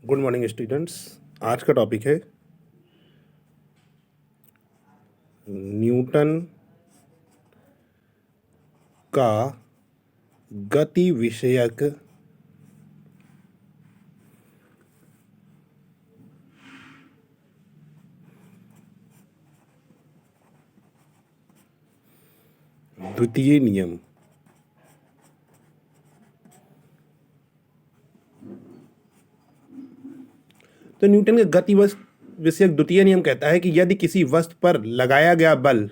Good morning students. आज का topic है न्यूटन का गति विषयक द्वितीय नियम। तो न्यूटन का गति विषयक द्वितीय नियम कहता है कि यदि किसी वस्तु पर लगाया गया बल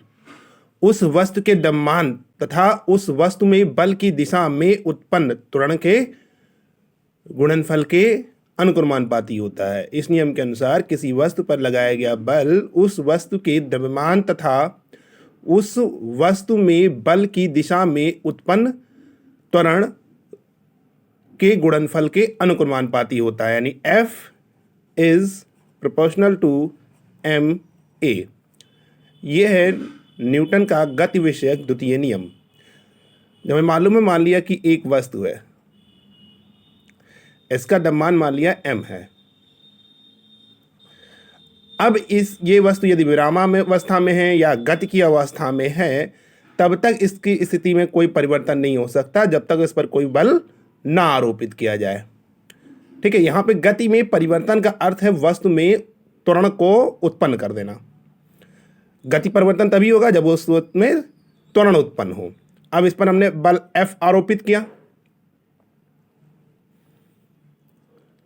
उस वस्तु के द्रव्यमान तथा उस वस्तु में बल की दिशा में उत्पन्न त्वरण के गुणनफल के अनुक्रमानुपाती होता है। इस नियम के अनुसार किसी वस्तु पर लगाया गया बल उस वस्तु के द्रव्यमान तथा उस वस्तु में बल की दिशा में उत्पन्न त्वरण के गुणनफल के अनुक्रमानुपाती होता है, यानी F is proportional to ma। यह है न्यूटन का गति विषयक द्वितीय नियम। जब हमें मालूम है, मान लिया कि एक वस्तु है, इसका द्रव्यमान मान लिया m है। अब ये वस्तु यदि विरामावस्था में है या गति की अवस्था में है, तब तक इसकी स्थिति में कोई परिवर्तन नहीं हो सकता जब तक इस पर कोई बल ना आरोपित किया जाए। ठीक है, यहाँ पे गति में परिवर्तन का अर्थ है वस्तु में त्वरण को उत्पन्न कर देना। गति परिवर्तन तभी होगा जब उस वस्तु में त्वरण उत्पन्न हो। अब इस पर हमने बल F आरोपित किया,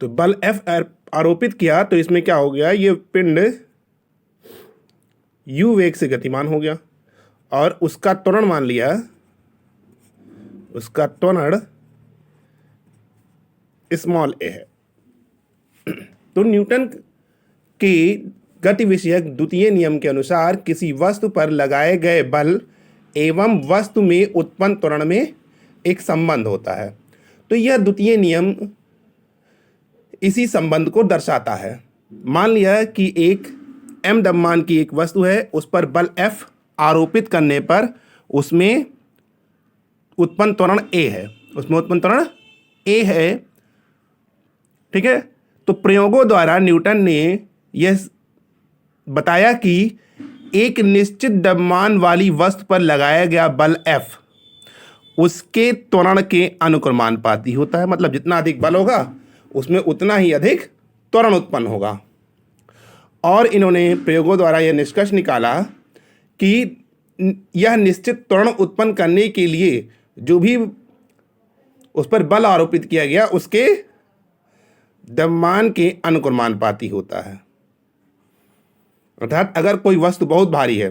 तो बल F आरोपित किया तो इसमें क्या हो गया, ये पिंड u वेग से गतिमान हो गया और उसका त्वरण मान लिया, उसका त्वरण स्मॉल a है। तो न्यूटन के गति विषयक द्वितीय नियम के अनुसार किसी वस्तु पर लगाए गए बल एवं वस्तु में उत्पन्न त्वरण में एक संबंध होता है। तो यह द्वितीय नियम इसी संबंध को दर्शाता है। मान लिया कि एक m द्रव्यमान की एक वस्तु है, उस पर बल F आरोपित करने पर उसमें उत्पन्न त्वरण a है, उसमें उत्पन्न त्वरण a है। ठीक है, तो प्रयोगों द्वारा न्यूटन ने यह बताया कि एक निश्चित द्रव्यमान वाली वस्तु पर लगाया गया बल F उसके त्वरण के अनुक्रमानुपाती होता है। मतलब जितना अधिक बल होगा उसमें उतना ही अधिक त्वरण उत्पन्न होगा। और इन्होंने प्रयोगों द्वारा यह निष्कर्ष निकाला कि यह निश्चित त्वरण उत्पन्न करने के लिए जो भी उस पर बल आरोपित किया गया उसके द्रव्यमान के अनुक्रमानुपाती होता है। अर्थात अगर कोई वस्तु बहुत भारी है,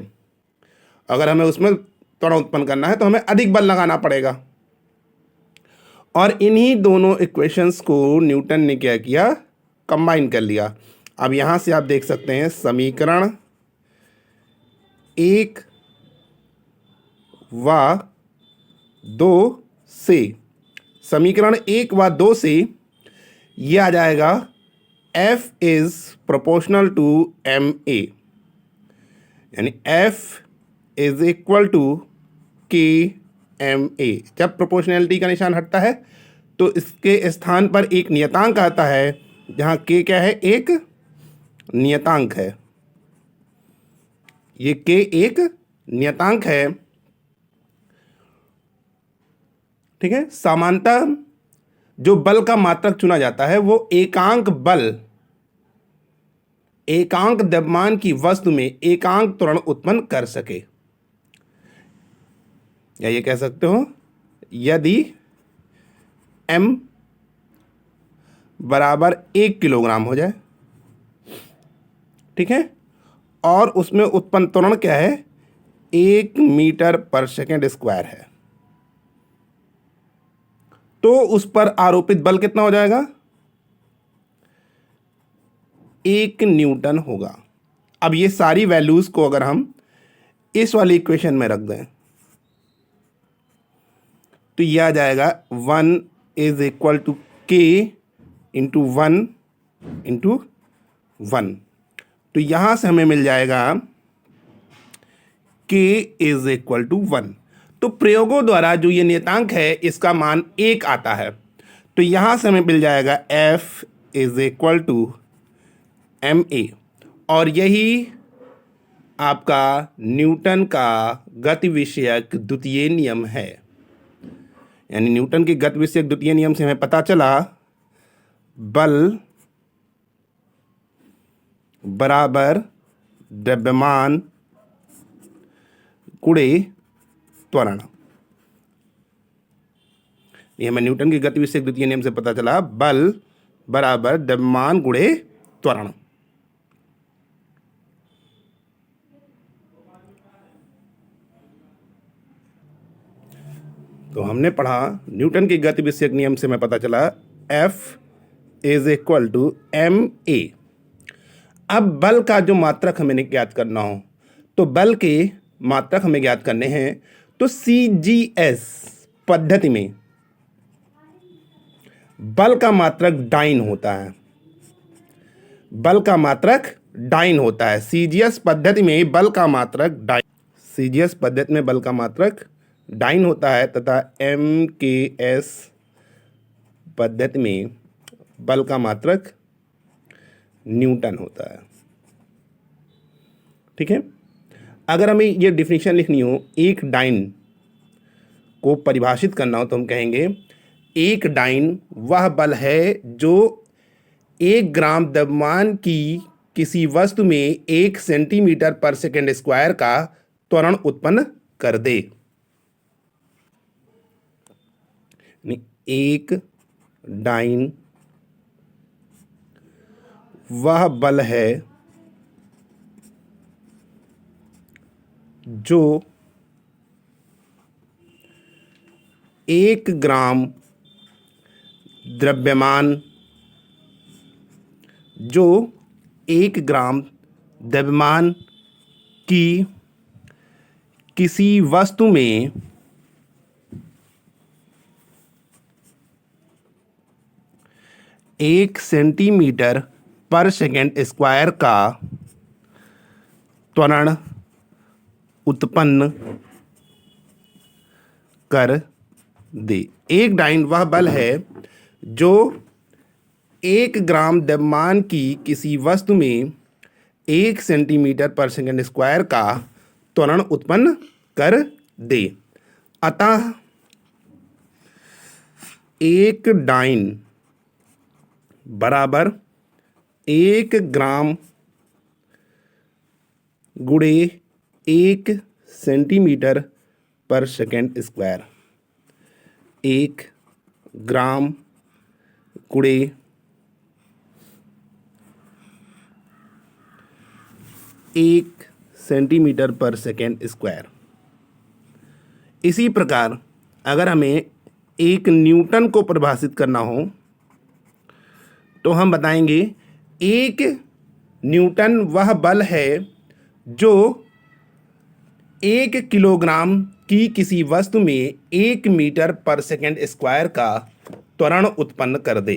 अगर हमें उसमें त्वरण उत्पन्न करना है तो हमें अधिक बल लगाना पड़ेगा। और इन्हीं दोनों इक्वेशंस को न्यूटन ने क्या किया, कंबाइन कर लिया। अब यहाँ से आप देख सकते हैं समीकरण 1 व 2 से, समीकरण 1 व 2 से ये आ जाएगा F is proportional to ma, यानी F is equal to KMA। जब प्रोपोर्शनैलिटी का निशान हटता है तो इसके स्थान पर एक नियतांक आता है, जहाँ K क्या है, एक नियतांक है। ये K एक नियतांक है। ठीक है, सामान्यतः जो बल का मात्रक चुना जाता है वो एकांक बल, एकांक द्रव्यमान की वस्तु में एकांक त्वरण उत्पन्न कर सके। या ये कह सकते हो, यदि m बराबर 1 किलोग्राम हो जाए, ठीक है, और उसमें उत्पन्न त्वरण क्या है, 1 मीटर पर सेकेंड स्क्वायर है, तो उस पर आरोपित बल कितना हो जाएगा, 1 न्यूटन होगा। अब ये सारी वैल्यूज को अगर हम इस वाली इक्वेशन में रख दें तो यह आ जाएगा 1 is equal to K into 1 into 1। तो यहां से हमें मिल जाएगा K इज इक्वल टू 1। तो प्रयोगों द्वारा जो ये नियतांक है इसका मान 1 आता है, तो यहां से हमें मिल जाएगा F is equal to M A, और यही आपका न्यूटन का गति विषयक द्वितीय नियम है। यानी न्यूटन के गति विषयक द्वितीय नियम से हमें पता चला बल बराबर द्रव्यमान गुणे त्वरण। ये हमें न्यूटन की गति विषयक द्वितीय नियम से पता चला बल बराबर द्रव्यमान गुणे त्वरण। तो हमने पढ़ा न्यूटन की गति विषयक नियम से हमें पता चला F is equal to M A. अब बल का जो मात्रक हमें ज्ञात करना हो, तो बल के मात्रक हमें ज्ञात करने हैं, तो CGS पद्धति में बल का मात्रक डाइन होता है। बल का मात्रक डाइन होता है। CGS पद्धति में बल का मात्रक डाइन, CGS पद्धति में बल का मात्रक डाइन होता है, तथा MKS पद्धति में बल का मात्रक न्यूटन होता है। ठीक है। अगर हमें ये डिफिनीशन लिखनी हो, एक डाइन को परिभाषित करना हो, तो हम कहेंगे एक डाइन वह बल है जो 1 ग्राम द्रव्यमान की किसी वस्तु में 1 सेंटीमीटर पर सेकेंड स्क्वायर का त्वरण उत्पन्न कर दे। एक डाइन वह बल है जो 1 ग्राम द्रव्यमान की किसी वस्तु में 1 सेंटीमीटर पर सेकेंड स्क्वायर का त्वरण उत्पन्न कर दे। एक डाइन वह बल है जो 1 ग्राम द्रव्यमान की किसी वस्तु में 1 सेंटीमीटर पर सेकेंड स्क्वायर का त्वरण उत्पन्न कर दे। अतः एक डाइन बराबर 1 ग्राम गुणे 1 सेंटीमीटर पर सेकेंड स्क्वायर। 1 ग्राम गुणे 1 सेंटीमीटर पर सेकेंड स्क्वायर। इसी प्रकार अगर हमें एक न्यूटन को परिभाषित करना हो, तो हम बताएंगे एक न्यूटन वह बल है जो 1 किलोग्राम की किसी वस्तु में 1 मीटर पर सेकेंड स्क्वायर का त्वरण उत्पन्न कर दे।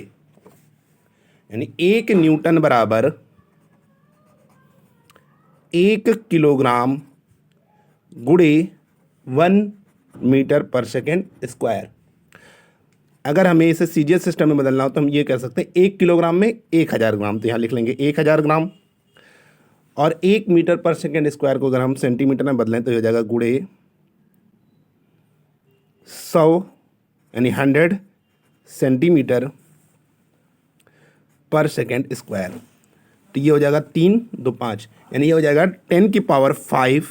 यानी 1 न्यूटन बराबर 1 किलोग्राम गुणे 1 मीटर पर सेकेंड स्क्वायर। अगर हमें इसे सीजीएस सिस्टम में बदलना हो, तो हम ये कह सकते हैं 1 किलोग्राम में 1000 ग्राम। तो यहाँ लिख लेंगे 1000 ग्राम, और 1 मीटर पर सेकेंड स्क्वायर को अगर हम सेंटीमीटर में बदलें तो हो जाएगा गुणे 100, यानी 100 सेंटीमीटर पर सेकेंड स्क्वायर। तो ये हो जाएगा 3 2 5, यानी ये हो जाएगा 10 की पावर 5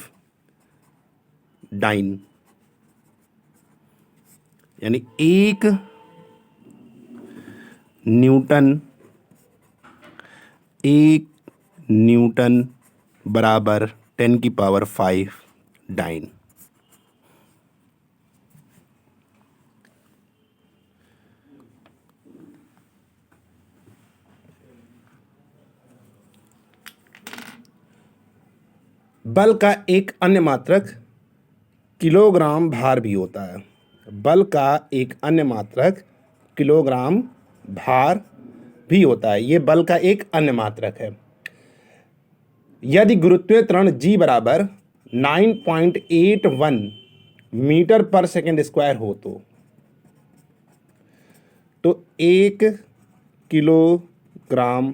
डाइन। यानी 1 न्यूटन बराबर 10 की पावर 5 डाइन। बल का एक अन्य मात्रक किलोग्राम भार भी होता है। बल का एक अन्य मात्रक किलोग्राम भार भी होता है। ये बल का एक अन्य मात्रक है। यदि गुरुत्वीय त्वरण G बराबर 9.81 मीटर पर सेकेंड स्क्वायर हो, तो 1 किलो ग्राम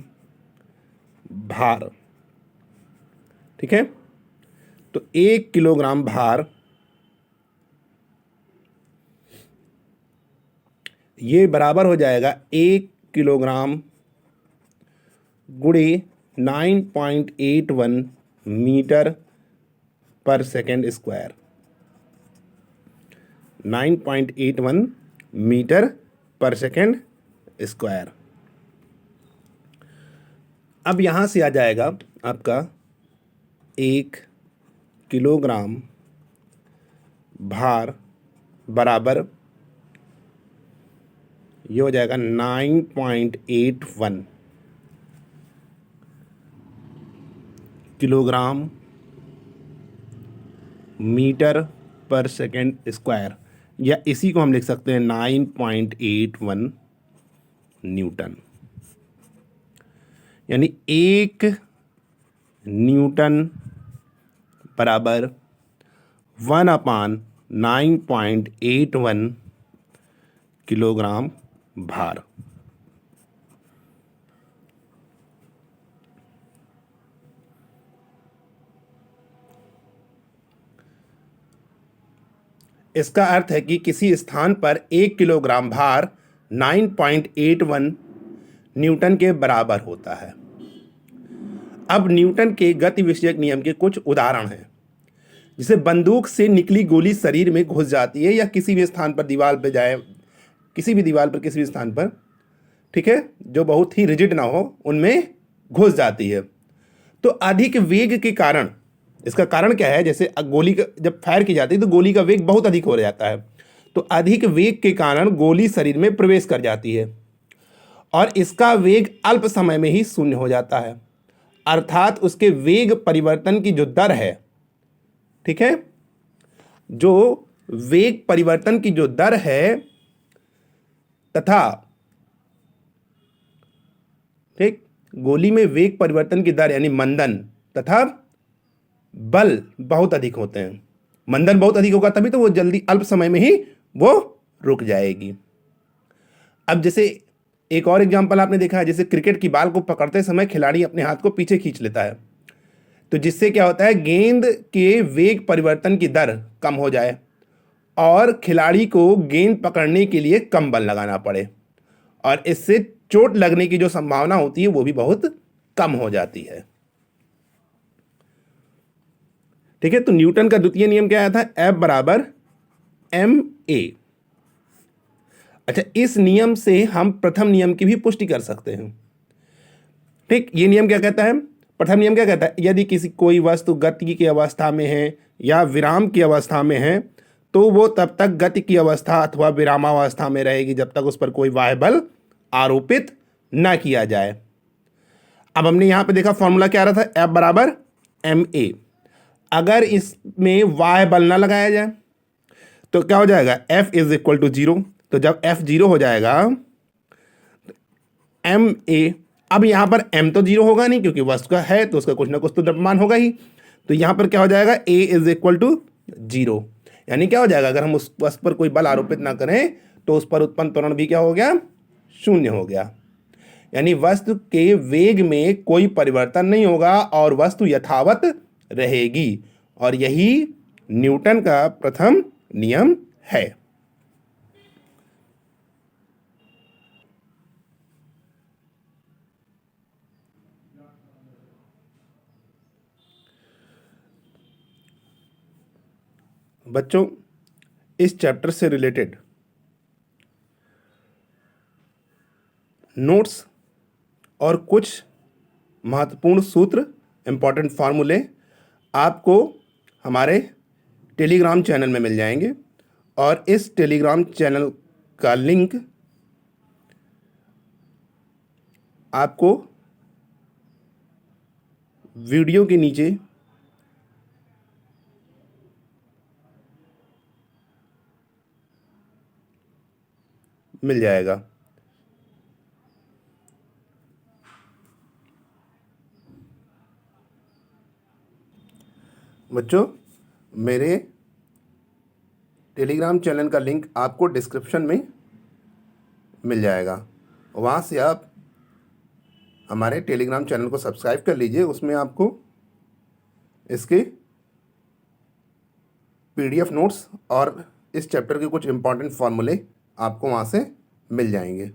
भार। ठीक है, तो 1 किलोग्राम भार ये बराबर हो जाएगा 1 किलोग्राम गुणे 9.81 मीटर पर सेकेंड स्क्वायर। 9.81 मीटर पर सेकेंड स्क्वायर। अब यहाँ से आ जाएगा आपका 1 किलोग्राम भार बराबर ये हो जाएगा 9.81 किलोग्राम मीटर पर सेकेंड स्क्वायर, या इसी को हम लिख सकते हैं 9.81 न्यूटन। यानी 1 न्यूटन बराबर 1/9.81 किलोग्राम भार। इसका अर्थ है कि किसी स्थान पर 1 किलोग्राम भार 9.81 न्यूटन के बराबर होता है। अब न्यूटन के गति विषयक नियम के कुछ उदाहरण हैं। जैसे बंदूक से निकली गोली शरीर में घुस जाती है, या किसी भी स्थान पर दीवार पर जाए, किसी भी दीवार पर किसी भी स्थान पर, ठीक है, जो बहुत ही रिजिड ना हो, उनमें घुस जाती है। तो अधिक वेग के कारण, इसका कारण क्या है, जैसे गोली का जब फायर की जाती है तो गोली का वेग बहुत अधिक हो जाता है, तो अधिक वेग के कारण गोली शरीर में प्रवेश कर जाती है और इसका वेग अल्प समय में ही शून्य हो जाता है। अर्थात उसके वेग परिवर्तन की जो दर है, ठीक है, जो वेग परिवर्तन की जो दर है तथा, ठीक, गोली में वेग परिवर्तन की दर यानी मंदन तथा बल बहुत अधिक होते हैं। मंदन बहुत अधिक होगा तभी तो वो जल्दी अल्प समय में ही वो रुक जाएगी। अब जैसे एक और एग्जांपल आपने देखा है, जैसे क्रिकेट की बॉल को पकड़ते समय खिलाड़ी अपने हाथ को पीछे खींच लेता है, तो जिससे क्या होता है, गेंद के वेग परिवर्तन की दर कम हो जाए और खिलाड़ी को गेंद पकड़ने के लिए कम बल लगाना पड़े, और इससे चोट लगने की जो संभावना होती है वो भी बहुत कम हो जाती है। ठीक है, तो न्यूटन का द्वितीय नियम क्या आया था, F बराबर ma। अच्छा, इस नियम से हम प्रथम नियम की भी पुष्टि कर सकते हैं। ठीक, ये नियम क्या कहता है, प्रथम नियम क्या कहता है, यदि किसी कोई वस्तु गति की अवस्था में है या विराम की अवस्था में है तो वो तब तक गति की अवस्था अथवा विरामावस्था में रहेगी जब तक उस पर कोई बाह्य बल आरोपित न किया जाए। अब हमने यहां पे देखा फॉर्मूला क्या आ रहा था, F बराबर ma। अगर इसमें बाह्य बल ना लगाया जाए तो क्या हो जाएगा, F इज इक्वल टू 0। तो जब F 0 हो जाएगा ma, अब यहां पर m तो 0 होगा नहीं क्योंकि वस्तु का है तो उसका कुछ ना कुछ तो द्रव्यमान होगा ही, तो यहां पर क्या हो जाएगा, a इज इक्वल टू 0। यानी क्या हो जाएगा, अगर हम उस वस्तु पर कोई बल आरोपित ना करें तो उस पर उत्पन्न त्वरण भी क्या हो गया, शून्य हो गया। यानी वस्तु के वेग में कोई परिवर्तन नहीं होगा और वस्तु यथावत रहेगी, और यही न्यूटन का प्रथम नियम है। बच्चों, इस चैप्टर से रिलेटेड नोट्स और कुछ महत्वपूर्ण सूत्र, इंपॉर्टेंट फार्मूले आपको हमारे टेलीग्राम चैनल में मिल जाएंगे, और इस टेलीग्राम चैनल का लिंक आपको वीडियो के नीचे मिल जाएगा। बच्चों, मेरे टेलीग्राम चैनल का लिंक आपको डिस्क्रिप्शन में मिल जाएगा, वहाँ से आप हमारे टेलीग्राम चैनल को सब्सक्राइब कर लीजिए, उसमें आपको इसके PDF नोट्स और इस चैप्टर के कुछ इंपॉर्टेंट फॉर्मूले आपको वहाँ से मिल जाएंगे।